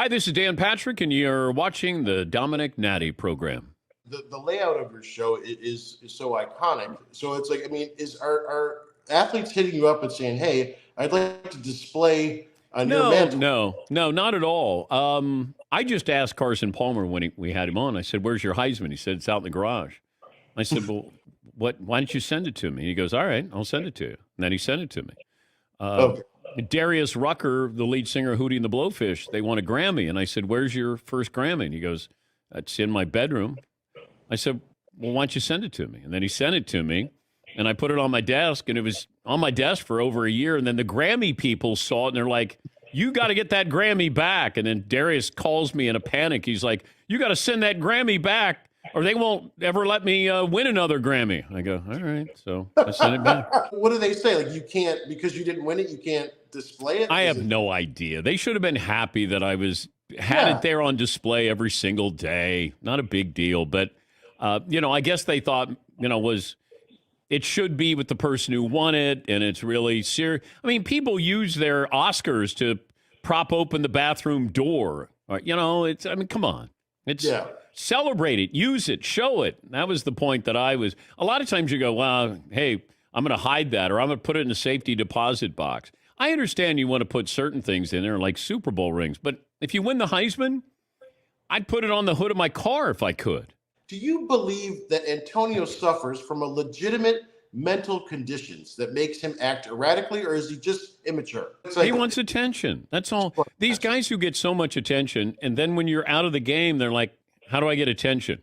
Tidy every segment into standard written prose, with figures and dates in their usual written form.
Hi, this is Dan Patrick, and you're watching the Dominic Natty program. The layout of your show is so iconic. So it's like, I mean, are athletes hitting you up and saying, "Hey, I'd like to display on your mantle"? No, not at all. I just asked Carson Palmer when we had him on. I said, "Where's your Heisman?" He said, "It's out in the garage." I said, "Well, what? Why don't you send it to me?" He goes, "All right, I'll send it to you." And then he sent it to me. Okay. Darius Rucker, the lead singer of Hootie and the Blowfish, they won a Grammy. And I said, "Where's your first Grammy?" And he goes, "It's in my bedroom." I said, "Well, why don't you send it to me?" And then he sent it to me, and I put it on my desk, and it was on my desk for over a year. And then the Grammy people saw it, and they're like, "You got to get that Grammy back." And then Darius calls me in a panic. He's like, "You got to send that Grammy back, or they won't ever let me win another Grammy." I go, "All right." So I sent it back. What do they say? Like, you can't, because you didn't win it, you can't display it? I have no idea. They should have been happy that I had it there on display every single day. Not a big deal, but I guess they thought, it should be with the person who won it, and it's really serious. I mean, people use their Oscars to prop open the bathroom door. Come on. Celebrate it, use it, show it. That was the point that I was. A lot of times you go, well, hey, I'm going to hide that, or I'm going to put it in a safety deposit box. I understand you want to put certain things in there, like Super Bowl rings, but if you win the Heisman, I'd put it on the hood of my car if I could. Do you believe that Antonio suffers from a legitimate mental conditions that makes him act erratically, or is he just immature? He wants attention. That's all. These guys who get so much attention, and then when you're out of the game, they're like, how do I get attention?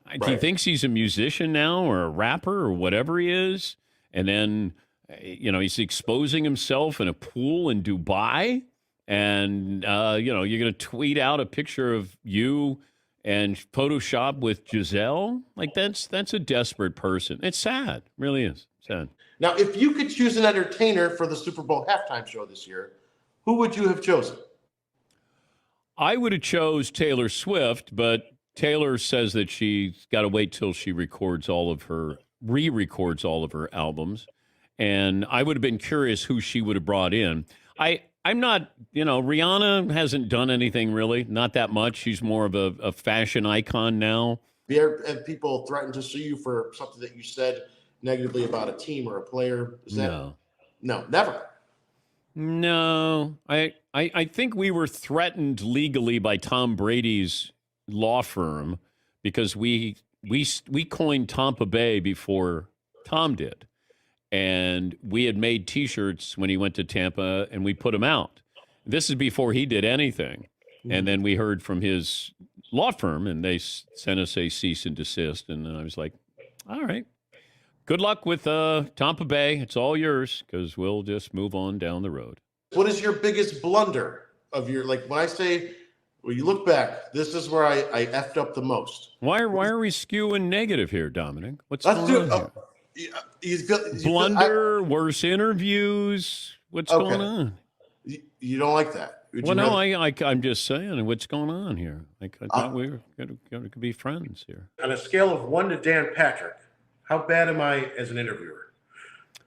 Right. He thinks he's a musician now or a rapper or whatever he is. And then, he's exposing himself in a pool in Dubai. And, you're going to tweet out a picture of you and Photoshop with Giselle. Like, that's a desperate person. It's sad. It really is sad. Now, if you could choose an entertainer for the Super Bowl halftime show this year, who would you have chosen? I would have chose Taylor Swift, but Taylor says that she's got to wait till she re-records all of her albums. And I would have been curious who she would have brought in. I'm not, Rihanna hasn't done anything really, not that much. She's more of a fashion icon now. Have people threatened to sue you for something that you said negatively about a team or a player? No, never. No, I think we were threatened legally by Tom Brady's law firm because we coined Tampa Bay before Tom did. And we had made T-shirts when he went to Tampa, and we put them out. This is before he did anything. Mm-hmm. And then we heard from his law firm, and they sent us a cease and desist. And I was like, all right, good luck with Tampa Bay. It's all yours, because we'll just move on down the road. What is your biggest blunder of your, like, when I say, when you look back, this is where I effed up the most? Why are we skewing negative here, Dominic? What's going on here? Blunder, worse interviews. What's going on? You don't like that? I'm just saying. What's going on here? I thought we were going to be friends here. On a scale of 1 to Dan Patrick, how bad am I as an interviewer?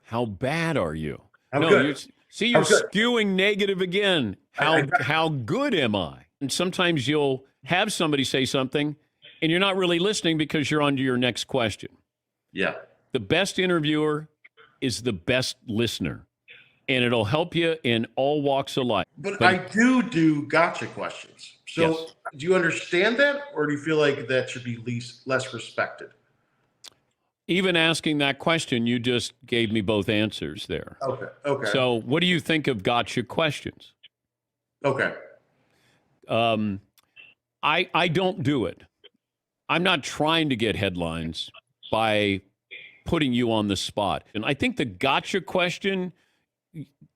How bad are you? I'm good. You're skewing negative again. How good am I? And sometimes you'll have somebody say something, and you're not really listening because you're on to your next question. Yeah. The best interviewer is the best listener, and it'll help you in all walks of life. But I do gotcha questions. So yes. Do you understand that, or do you feel like that should be less respected? Even asking that question, you just gave me both answers there. Okay. So what do you think of gotcha questions? Okay. I don't do it. I'm not trying to get headlines by putting you on the spot. And I think the gotcha question,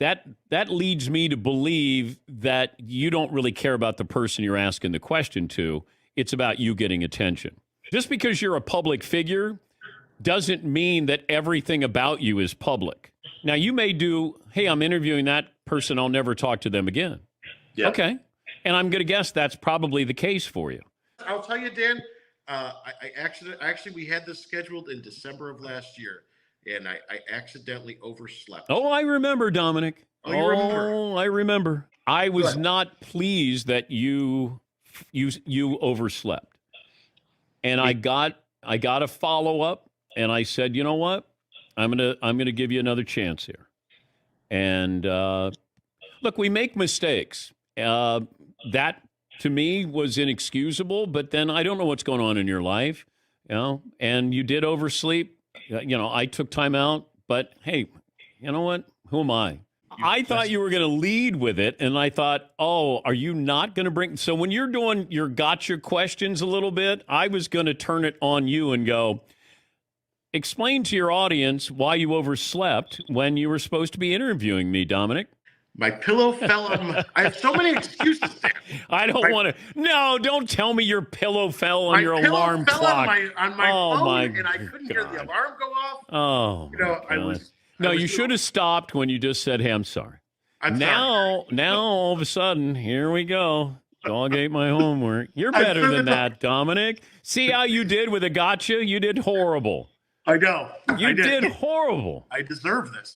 that leads me to believe that you don't really care about the person you're asking the question to. It's about you getting attention. Just because you're a public figure doesn't mean that everything about you is public. Now, you may do, hey, I'm interviewing that person, I'll never talk to them again. Yeah. Okay. And I'm going to guess that's probably the case for you. I'll tell you, Dan, we had this scheduled in December of last year, and I accidentally overslept. Oh, I remember, Dominic. Oh, you remember? Oh, I remember. I was not pleased that you overslept. And I got a follow-up, and I said, you know what? I'm gonna give you another chance here. And look, we make mistakes. That to me was inexcusable, but then I don't know what's going on in your life, and you did oversleep. I took time out, but hey, you know what? Who am I? I thought you were going to lead with it, and I thought, oh, are you not going to bring... So when you're doing your gotcha questions a little bit, I was going to turn it on you and go, explain to your audience why you overslept when you were supposed to be interviewing me, Dominic. My pillow fell on my... I have so many excuses, Sam. I don't want to... No, don't tell me your pillow fell on your alarm clock. My pillow fell on my phone, and I couldn't hear the alarm go off. Oh, I was... No, you should have stopped when you just said, hey, I'm sorry. Now, all of a sudden, here we go. Dog ate my homework. You're better than that, Dominic. See how you did with a gotcha? You did horrible. I know. You did horrible. I deserve this.